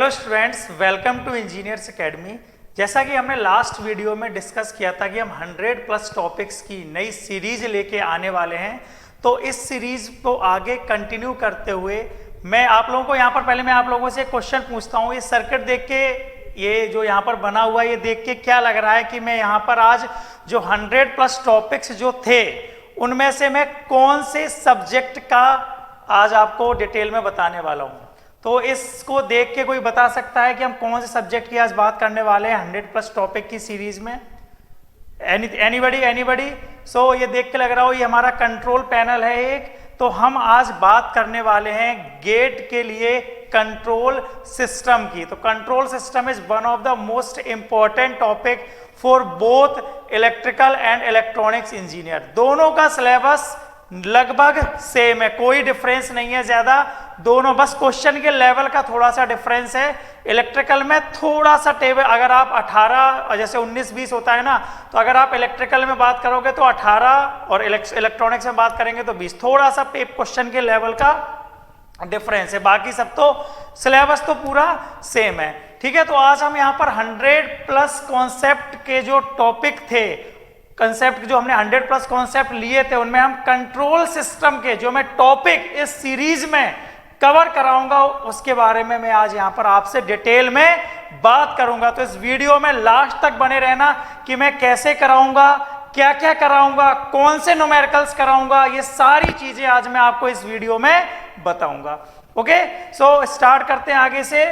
Hello students, welcome to engineers academy. जैसा कि हमने लास्ट वीडियो में डिस्कस किया था कि हम 100 प्लस टॉपिक्स की नई सीरीज लेके आने वाले हैं, तो इस सीरीज को आगे कंटिन्यू करते हुए मैं आप लोगों को यहाँ पर पहले मैं आप लोगों से एक क्वेश्चन पूछता हूँ। ये सर्किट देख के, ये जो यहाँ पर बना हुआ है, ये देख के क्या लग रहा है कि मैं यहाँ पर आज जो 100 प्लस टॉपिक्स जो थे उनमें से मैं कौन से सब्जेक्ट का आज आपको डिटेल में बताने वाला हूँ। तो इसको देख के कोई बता सकता है कि हम कौन से सब्जेक्ट की आज बात करने वाले हैं 100 प्लस टॉपिक की सीरीज में? एनीबडी? सो ये देख के लग रहा हो ये हमारा कंट्रोल पैनल है एक। तो हम आज बात करने वाले हैं गेट के लिए कंट्रोल सिस्टम की। तो control system is one of the most important topic for both electrical and electronics engineer. दोनों का सिलेबस लगभग सेम है, कोई डिफरेंस नहीं है ज्यादा, दोनों बस क्वेश्चन के लेवल का थोड़ा सा डिफरेंस है। इलेक्ट्रिकल में थोड़ा सा टेबल, अगर आप 18 जैसे 19-20 होता है ना, तो अगर आप इलेक्ट्रिकल में बात करोगे तो 18 और इलेक्ट्रॉनिक्स में बात करेंगे तो 20, थोड़ा सा क्वेश्चन के लेवल का डिफरेंस है। बाकी सब तो सिलेबस तो पूरा सेम है। ठीक है, तो आज हम यहाँ पर 100 प्लस कॉन्सेप्ट के जो टॉपिक थे, कंसेप्ट जो हमने 100 प्लस कॉन्सेप्ट लिए थे, उनमें हम कंट्रोल सिस्टम के जो मैं टॉपिक इस सीरीज में कवर कराऊंगा उसके बारे में मैं आज यहां पर आपसे डिटेल में बात करूंगा। तो इस वीडियो में लास्ट तक बने रहना कि मैं कैसे कराऊंगा, क्या क्या कराऊंगा, कौन से न्यूमेरिकल्स कराऊंगा, ये सारी चीजें आज मैं आपको इस वीडियो में बताऊंगा। ओके, सो स्टार्ट करते हैं आगे से।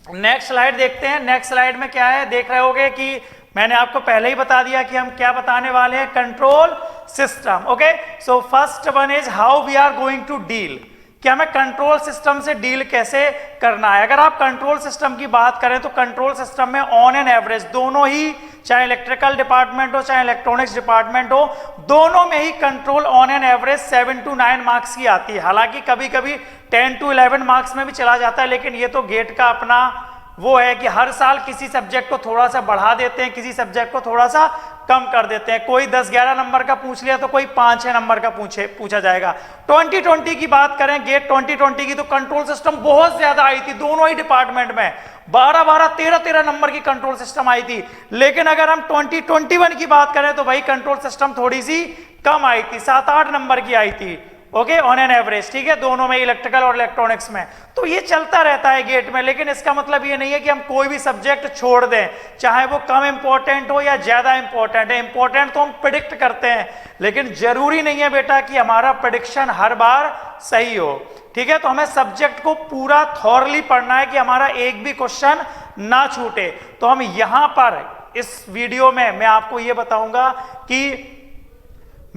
नेक्स्ट स्लाइड देखते हैं। नेक्स्ट स्लाइड में क्या है, देख रहे होगे कि मैंने आपको पहले ही बता दिया कि हम क्या बताने वाले हैं, control system. Okay, so first one is how we are going to deal, कि हमें कंट्रोल सिस्टम से डील कैसे करना है। अगर आप कंट्रोल सिस्टम की बात करें तो कंट्रोल सिस्टम में ऑन एन एवरेज दोनों ही, चाहे इलेक्ट्रिकल डिपार्टमेंट हो चाहे इलेक्ट्रॉनिक्स डिपार्टमेंट हो, दोनों में ही control on an average 7 to 9 marks की आती है। हालांकि कभी कभी 10 to 11 मार्क्स में भी चला जाता है, लेकिन ये तो गेट का अपना वो है कि हर साल किसी सब्जेक्ट को थोड़ा सा बढ़ा देते हैं, किसी सब्जेक्ट को थोड़ा सा कम कर देते हैं। कोई 10-11 नंबर का पूछ लिया तो कोई 5-6 नंबर का पूछा जाएगा। 2020 की बात करें, गेट 2020 की, तो कंट्रोल सिस्टम बहुत ज्यादा आई थी दोनों ही डिपार्टमेंट में, 12-12, 13-13 नंबर की कंट्रोल सिस्टम आई थी। लेकिन अगर हम 2021 की बात करें तो भाई कंट्रोल सिस्टम थोड़ी सी कम आई थी, 7-8 नंबर की आई थी। Okay, on an average. ठीक है, दोनों में, इलेक्ट्रिकल और इलेक्ट्रॉनिक्स में। तो ये चलता रहता है गेट में, लेकिन इसका मतलब ये नहीं है कि हम कोई भी सब्जेक्ट छोड़ दें, चाहे वो कम इंपॉर्टेंट हो या ज्यादा इंपॉर्टेंट है। इंपॉर्टेंट तो हम प्रिडिक्ट करते हैं, लेकिन जरूरी नहीं है बेटा कि हमारा प्रिडिक्शन हर बार सही हो। ठीक है, तो हमें सब्जेक्ट को पूरा थॉरली पढ़ना है कि हमारा एक भी क्वेश्चन ना छूटे। तो हम यहां पर इस वीडियो में मैं आपको ये बताऊंगा कि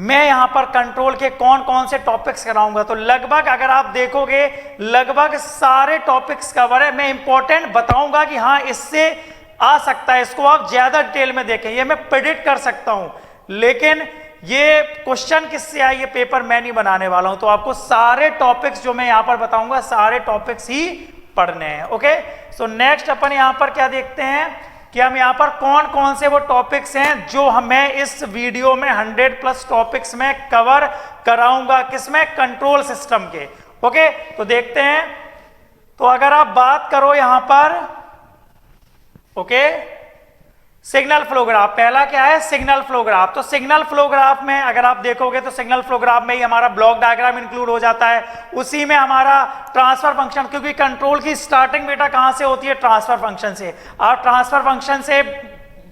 मैं यहां पर कंट्रोल के कौन कौन से टॉपिक्स कराऊंगा। तो लगभग अगर आप देखोगे लगभग सारे टॉपिक्स कवर है। मैं इंपॉर्टेंट बताऊंगा कि हाँ इससे आ सकता है, इसको आप ज्यादा डिटेल में देखें, ये मैं प्रेडिक्ट कर सकता हूं, लेकिन ये क्वेश्चन किससे आए ये पेपर मैं नहीं बनाने वाला हूं। तो आपको सारे टॉपिक्स जो मैं यहां पर बताऊंगा सारे टॉपिक्स ही पढ़ने हैं। ओके, सो नेक्स्ट अपन यहां पर क्या देखते हैं कि हम यहाँ पर कौन कौन से वो टॉपिक्स हैं जो मैं इस वीडियो में 100 प्लस टॉपिक्स में कवर कराऊंगा, किसमें, कंट्रोल सिस्टम के। ओके, तो देखते हैं। तो अगर आप बात करो यहाँ पर, ओके, सिग्नल फ्लो ग्राफ, पहला क्या है, सिग्नल फ्लो ग्राफ। तो सिग्नल फ्लो ग्राफ में अगर आप देखोगे तो सिग्नल फ्लो ग्राफ में ही हमारा ब्लॉक डायग्राम इंक्लूड हो जाता है, उसी में हमारा ट्रांसफर फंक्शन, क्योंकि कंट्रोल की स्टार्टिंग बेटा कहां से होती है, ट्रांसफर फंक्शन से। आप ट्रांसफर फंक्शन से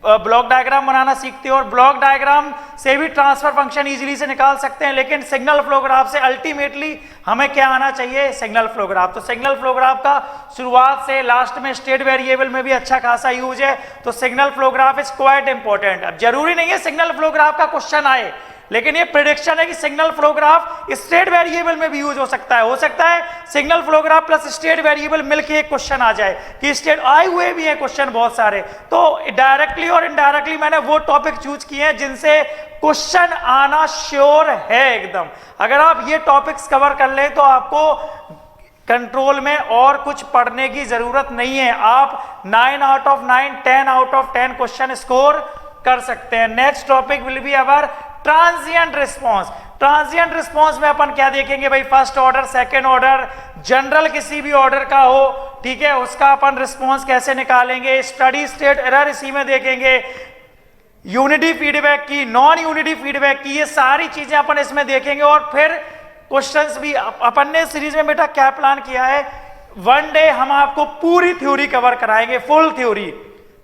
ब्लॉक डायग्राम बनाना सीखते हो और ब्लॉक डायग्राम से भी ट्रांसफर फंक्शन इजीली से निकाल सकते हैं, लेकिन सिग्नल फ्लो ग्राफ से अल्टीमेटली हमें क्या आना चाहिए, सिग्नल फ्लो ग्राफ। तो सिग्नल फ्लो ग्राफ का शुरुआत से लास्ट में स्टेट वेरिएबल में भी अच्छा खासा यूज है। तो signal flow graph is quite important. अब जरूरी नहीं है सिग्नल फ्लो ग्राफ का क्वेश्चन आए, लेकिन ये प्रेडिक्शन है कि signal flow graph state variable में भी यूज हो सकता है signal flow graph plus state variable मिलके एक क्वेश्चन आ जाए, कि स्टेट आए हुए भी हैं क्वेश्चन बहुत सारे। तो डायरेक्टली और इनडायरेक्टली मैंने वो टॉपिक चूज किए हैं जिनसे क्वेश्चन आना श्योर है एकदम। अगर आप ये टॉपिक्स कवर कर ले तो आपको कंट्रोल में और कुछ पढ़ने की जरूरत नहीं है, आप 9 out of 9, 10 out of 10 question score कर सकते हैं। Next topic will be our transient response. Transient response में अपन क्या देखेंगे भाई, first order, second order, general किसी भी ऑर्डर का हो, ठीक है, उसका अपन रिस्पॉन्स कैसे निकालेंगे, स्टडी स्टेट एरर इसी में देखेंगे, यूनिटी फीडबैक की, नॉन यूनिटी फीडबैक की, ये सारी चीजें अपन इसमें देखेंगे। और फिर क्वेश्चंस भी अपन ने सीरीज में बेटा क्या प्लान किया है, वन डे हम आपको पूरी थ्योरी कवर कराएंगे, फुल थ्योरी,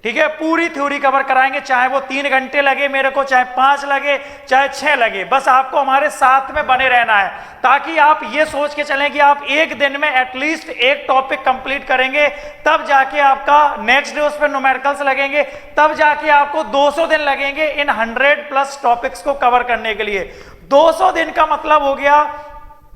ठीक है, पूरी थ्योरी कवर कराएंगे, चाहे वो 3 घंटे लगे मेरे को, चाहे 5 लगे, चाहे 6 लगे, बस आपको हमारे साथ में बने रहना है, ताकि आप ये सोच के चलें कि आप एक दिन में एटलीस्ट एक टॉपिक कंप्लीट करेंगे, तब जाके आपका नेक्स्ट डे उस पर न्यूमेरिकल्स लगेंगे, तब जाके आपको 200 दिन लगेंगे इन 100+ टॉपिक्स को कवर करने के लिए। 200 दिन का मतलब हो गया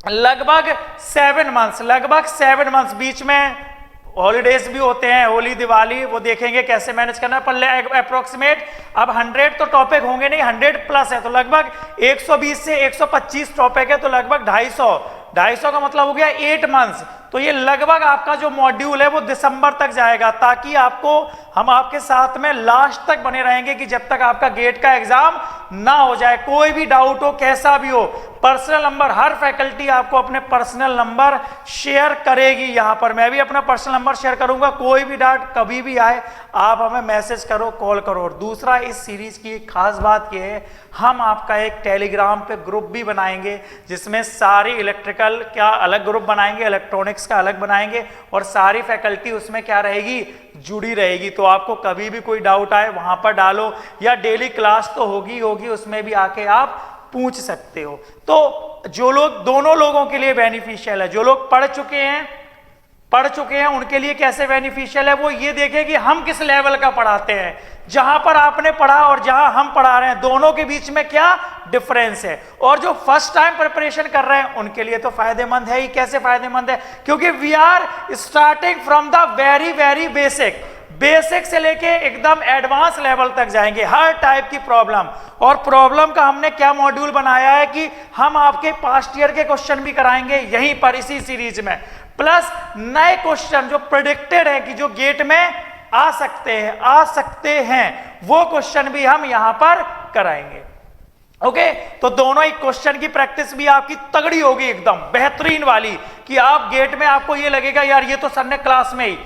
लगभग 7 मंथ्स, लगभग 7 मंथ्स। बीच में हॉलीडेज भी होते हैं, होली दिवाली, वो देखेंगे कैसे मैनेज करना है, पर अप्रोक्सीमेट अब 100 तो टॉपिक होंगे नहीं, 100+ है, तो लगभग 120 से 125 टॉपिक है, तो लगभग 250 का मतलब हो गया 8 मंथ्स। तो ये लगभग आपका जो मॉड्यूल है वो दिसंबर तक जाएगा, ताकि आपको हम आपके साथ में लास्ट तक बने रहेंगे कि जब तक आपका गेट का एग्जाम ना हो जाए। कोई भी डाउट हो, कैसा भी हो, पर्सनल नंबर, हर फैकल्टी आपको अपने पर्सनल नंबर शेयर करेगी, यहां पर मैं भी अपना पर्सनल नंबर शेयर करूंगा। कोई भी डाउट कभी भी आए आप हमें मैसेज करो, कॉल करो। और दूसरा, इस सीरीज की खास बात यह है, हम आपका एक टेलीग्राम पे ग्रुप भी बनाएंगे, जिसमें सारी इलेक्ट्रिकल का अलग ग्रुप बनाएंगे, इलेक्ट्रॉनिक्स का अलग बनाएंगे, और सारी फैकल्टी उसमें क्या रहेगी, जुड़ी रहेगी। तो आपको कभी भी कोई डाउट आए वहां पर डालो, या डेली क्लास तो होगी, उसमें भी आके आप पूछ सकते हो। तो जो लोग, दोनों लोगों के लिए बेनिफिशियल है, जो लोग पढ़ चुके हैं उनके लिए कैसे बेनिफिशियल है, वो ये देखें कि हम किस लेवल का पढ़ाते हैं, जहां पर आपने पढ़ा और जहां हम पढ़ा रहे हैं, दोनों के बीच में क्या डिफरेंस है। और जो फर्स्ट टाइम प्रिपरेशन कर रहे हैं उनके लिए तो फायदेमंद है ही। कैसे फायदेमंद है, क्योंकि we are starting from the very very basic से लेके एकदम एडवांस लेवल तक जाएंगे, हर टाइप की प्रॉब्लम। और प्रॉब्लम का हमने क्या मॉड्यूल बनाया है कि हम आपके पास्ट ईयर के क्वेश्चन भी कराएंगे यहीं पर, इसी सीरीज में, प्लस नए क्वेश्चन जो प्रेडिक्टेड है कि जो गेट में आ सकते हैं वो क्वेश्चन भी हम यहां पर कराएंगे। ओके, तो दोनों ही क्वेश्चन की प्रैक्टिस भी आपकी तगड़ी होगी, एकदम बेहतरीन वाली, कि आप गेट में आपको ये लगेगा यार ये तो सर ने क्लास में ही,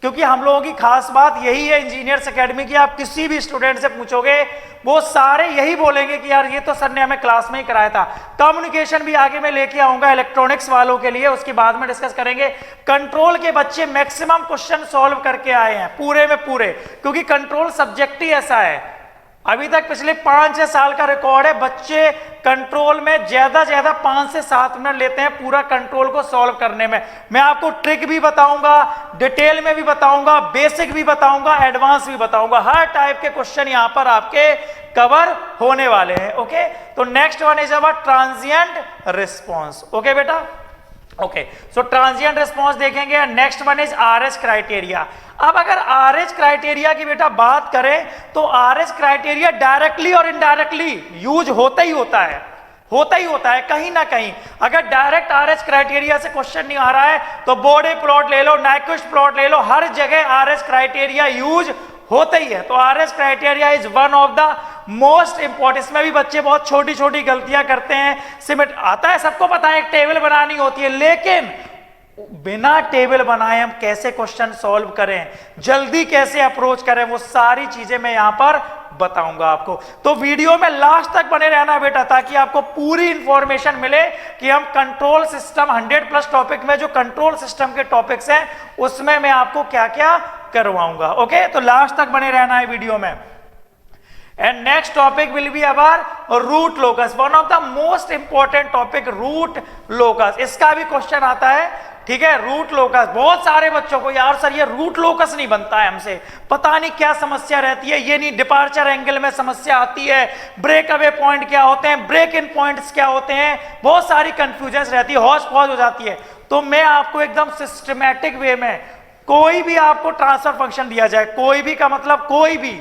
क्योंकि हम लोगों की खास बात यही है इंजीनियर्स एकेडमी की, आप किसी भी स्टूडेंट से पूछोगे वो सारे यही बोलेंगे कि यार ये तो सर ने हमें क्लास में ही कराया था। कम्युनिकेशन भी आगे मैं लेके आऊंगा इलेक्ट्रॉनिक्स वालों के लिए, उसके बाद में डिस्कस करेंगे। कंट्रोल के बच्चे मैक्सिमम क्वेश्चन सॉल्व करके आए हैं पूरे में पूरे, क्योंकि कंट्रोल सब्जेक्ट ही ऐसा है। अभी तक पिछले 5-6 साल का रिकॉर्ड है, बच्चे कंट्रोल में ज्यादा 5 से 7 मिनट लेते हैं पूरा कंट्रोल को सॉल्व करने में। मैं आपको ट्रिक भी बताऊंगा, डिटेल में भी बताऊंगा, बेसिक भी बताऊंगा, एडवांस भी बताऊंगा, हर टाइप के क्वेश्चन यहां पर आपके कवर होने वाले हैं। ओके, तो next one is our transient response. Okay बेटा, ओके, सो ट्रांजिएंट रिस्पॉन्स देखेंगे। Next one is RH criteria. अब अगर आरएच क्राइटेरिया की बेटा बात करें तो आरएच क्राइटेरिया डायरेक्टली और इनडायरेक्टली यूज होता ही होता है कहीं ना कहीं। अगर डायरेक्ट आरएच क्राइटेरिया से क्वेश्चन नहीं आ रहा है तो बॉडी प्लॉट ले लो, नाइक्विस्ट प्लॉट ले लो, हर जगह आरएच क्राइटेरिया यूज होता ही है। तो RH criteria is one of the most important. इसमें भी बच्चे बहुत छोटी छोटी गलतियां करते हैं। सिमेट आता है, सबको पता है एक टेबल बनानी होती है, लेकिन बिना टेबल बनाए हम कैसे क्वेश्चन सॉल्व करें, जल्दी कैसे अप्रोच करें, वो सारी चीजें मैं यहां पर बताऊंगा आपको। तो वीडियो में लास्ट तक बने रहना बेटा, ताकि आपको पूरी इंफॉर्मेशन मिले कि हम कंट्रोल सिस्टम 100+ टॉपिक में जो कंट्रोल सिस्टम के टॉपिक्स हैं उसमें मैं आपको क्या क्या करवाऊंगा। ओके, तो लास्ट तक बने रहना है वीडियो में। And next topic will be our root locus, one of the most important topic, root locus। इसका भी क्वेश्चन आता है, ठीक है। रूट लोकस बहुत सारे बच्चों को, यार सर ये रूट लोकस नहीं बनता है हमसे, पता नहीं क्या समस्या रहती है, ये नहीं, डिपार्चर एंगल में समस्या आती है, ब्रेक अवे पॉइंट क्या होते हैं, ब्रेक इन पॉइंट्स क्या होते हैं, बहुत सारी कंफ्यूजन रहती है, हौच पौच हो जाती है। तो मैं आपको एकदम सिस्टमैटिक वे में, कोई भी आपको ट्रांसफर फंक्शन दिया जाए, कोई भी का मतलब कोई भी,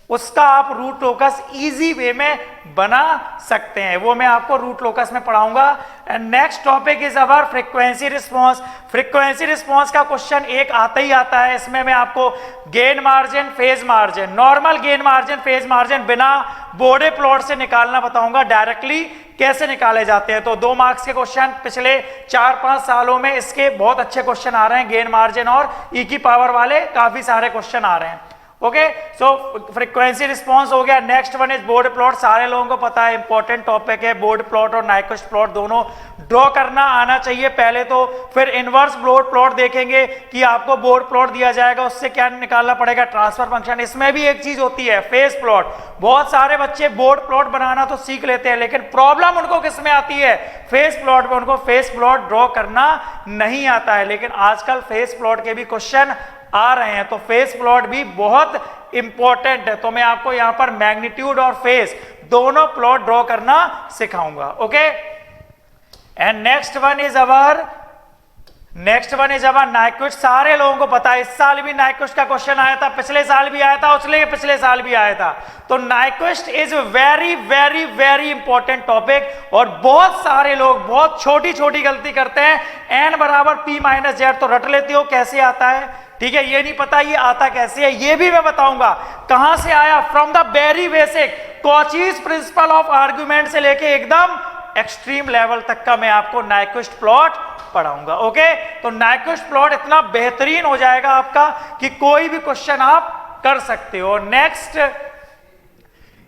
उसका आप रूट लोकस इजी वे में बना सकते हैं, वो मैं आपको रूट लोकस में पढ़ाऊंगा। And next topic is our frequency response. Frequency response का क्वेश्चन एक आता ही आता है। इसमें मैं आपको gain margin, phase margin, normal gain margin, phase margin बिना बॉडी प्लॉट से निकालना बताऊंगा, डायरेक्टली कैसे निकाले जाते हैं। तो 2 मार्क्स के क्वेश्चन पिछले 4-5 सालों में इसके बहुत अच्छे क्वेश्चन आ रहे हैं, गेन मार्जिन और ई की पावर वाले काफी सारे क्वेश्चन आ रहे हैं। ओके, सो फ्रीक्वेंसी रिस्पांस हो गया। Next one is board plot. सारे लोगों को पता है इंपॉर्टेंट टॉपिक है, बोर्ड प्लॉट और नाइक्विस्ट प्लॉट दोनों ड्रॉ करना आना चाहिए पहले तो। फिर इनवर्स बोर्ड प्लॉट देखेंगे कि आपको बोर्ड प्लॉट दिया जाएगा, उससे क्या निकालना पड़ेगा, ट्रांसफर फंक्शन। इसमें भी एक चीज होती है फेस प्लॉट। बहुत सारे बच्चे बोर्ड प्लॉट बनाना तो सीख लेते हैं, लेकिन प्रॉब्लम उनको किस में आती है, फेस प्लॉट में। उनको फेस प्लॉट ड्रॉ करना नहीं आता है, लेकिन आजकल फेस प्लॉट के भी क्वेश्चन आ रहे हैं, तो फेस प्लॉट भी बहुत इंपॉर्टेंट है। तो मैं आपको यहां पर मैग्नीट्यूड और फेस दोनों प्लॉट ड्रॉ करना सिखाऊंगा। Okay, and next one is our Nyquist. सारे लोगों को पता है, इस साल भी नाइक्विस्ट का क्वेश्चन आया था, पिछले साल भी आया था, पिछले साल भी आया था। तो Nyquist is very very very important topic, और बहुत सारे लोग बहुत छोटी छोटी गलती करते हैं। n बराबर p-z तो रट लेते हो, कैसे आता है, ठीक है, ये नहीं पता ये आता कैसे है, ये भी मैं बताऊंगा कहां से आया। From the very basic Cauchy's principle of argument से लेके एकदम एक्सट्रीम लेवल तक का मैं आपको नाइक्विस्ट प्लॉट पढ़ाऊंगा। ओके, तो नाइक्विस्ट प्लॉट इतना बेहतरीन हो जाएगा आपका कि कोई भी क्वेश्चन आप कर सकते हो। Next,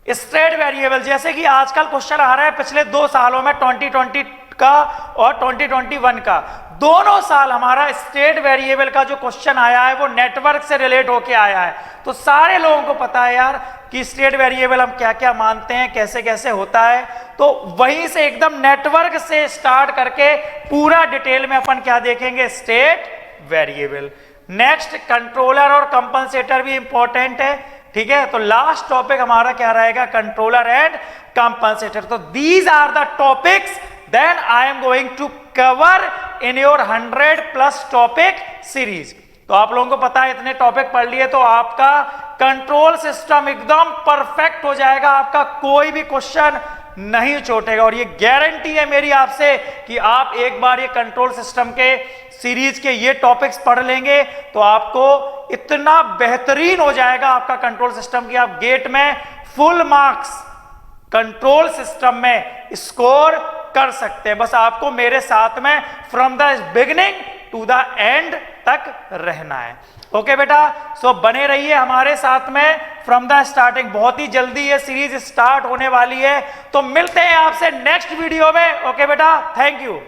state variable. जैसे कि आजकल क्वेश्चन आ रहा है पिछले 2 सालों में 2020 का और 2021 का, दोनों साल हमारा स्टेट वेरिएबल का जो क्वेश्चन आया है वो नेटवर्क से रिलेट होके आया है। तो सारे लोगों को पता है यार कि स्टेट वेरिएबल हम क्या क्या मानते हैं, कैसे कैसे होता है। तो वहीं से एकदम नेटवर्क से स्टार्ट करके पूरा डिटेल में अपन क्या देखेंगे, स्टेट वेरिएबल। नेक्स्ट, कंट्रोलर और कंपनसेटर भी इंपॉर्टेंट है, ठीक है। तो लास्ट टॉपिक हमारा क्या रहेगा, कंट्रोलर एंड कंपनसेटर। तो these are the topics then I am going to cover in your 100+ topic series. तो आप लोगों को पता है इतने टॉपिक पढ़ लिए तो आपका कंट्रोल सिस्टम एकदम परफेक्ट हो जाएगा, आपका कोई भी क्वेश्चन नहीं छूटेगा। और ये गारंटी है मेरी आपसे कि आप एक बार ये कंट्रोल सिस्टम के सीरीज के ये टॉपिक्स पढ़ लेंगे तो आपको इतना बेहतरीन हो जाएगा आपका कंट्रोल सिस्टम की आप गेट में फुल मार्क्स कंट्रोल सिस्टम में स्कोर कर सकते हैं। बस आपको मेरे साथ में from the beginning to the end तक रहना है। ओके बेटा, सो बने रहिए हमारे साथ में फ्रॉम द स्टार्टिंग। बहुत ही जल्दी ये सीरीज स्टार्ट होने वाली है, तो मिलते हैं आपसे नेक्स्ट वीडियो में। ओके बेटा, थैंक यू।